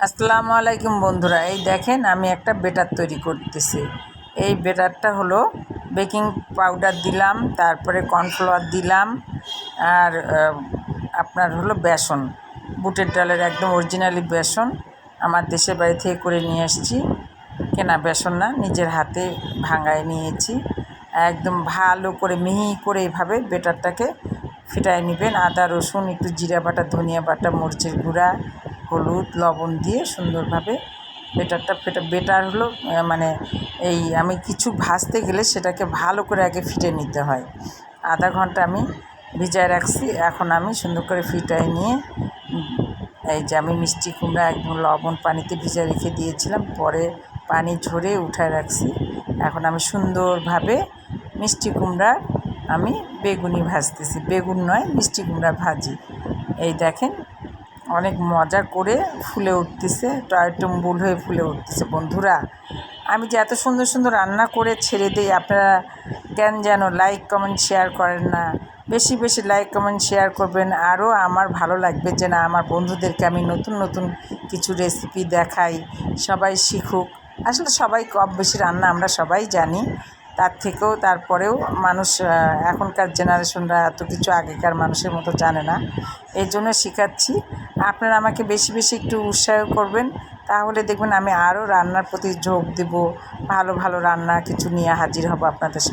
আসসালামু আলাইকুম বন্ধুরা, এই দেখেন আমি একটা বেটার তৈরি করতেছি। এই বেটারটা হলো বেকিং পাউডার দিলাম, তারপরে কর্নফ্লাওয়ার দিলাম, আর আপনার হলো বেসন, বুটের ডালের একদম অরিজিনালি বেসন, আমার দেশের বাড়ি থেকে করে নিয়ে এসেছি, কেনা বেসন না, নিজের হাতে ভাঙায় নিয়েছি। একদম ভালো করে মিহি করে এইভাবে বেটারটাকে ফিটায় নেবেন। আদা রসুন, একটু জিরা বাটা, ধনিয়া বাটা, মরিচের গুঁড়া, হলুদ, লবণ দিয়ে সুন্দরভাবে বেটার হলো মানে এই আমি কিছু ভাজতে গেলে সেটাকে ভালো করে আগে ফিটে নিতে হয়। আধা ঘন্টা আমি ভিজায় রাখছি। এখন আমি সুন্দর করে ফিটাই নিয়ে এই যে আমি মিষ্টি কুমড়া একদম লবণ পানিতে ভিজা রেখে দিয়েছিলাম, পরে পানি ঝরে উঠায় রাখছি। এখন আমি সুন্দরভাবে মিষ্টি কুমড়া আমি বেগুনি ভাজতেছি, বেগুন নয় মিষ্টি কুমড়া ভাজি। এই দেখেন অনেক মজা করে ফুলে উঠতেছে, টয়টম্বুল হয়ে ফুলে উঠতেছে। বন্ধুরা, আমি যে এত সুন্দর সুন্দর রান্না করে ছেড়ে দিই, আপনারা কেন যেন লাইক কমেন্ট শেয়ার করেন না? বেশি বেশি লাইক কমেন্ট শেয়ার করবেন, আরও আমার ভালো লাগবে যে না, আমার বন্ধুদেরকে আমি নতুন নতুন কিছু রেসিপি দেখাই, সবাই শিখুক। আসলে সবাই কম বেশি রান্না আমরা সবাই জানি, তারপরেও মানুষ এখনকার জেনারেশনরা এত কিছু আগেকার মানুষের মতো জানে না, এই জন্য শেখাচ্ছি। আপনারা আমাকে বেশি বেশি একটু উৎসাহ করবেন, তাহলে দেখবেন আমি আরও রান্নার প্রতি ঝোঁক দেব, ভালো ভালো রান্না কিছু নিয়ে হাজির হব আপনাদের সাথে।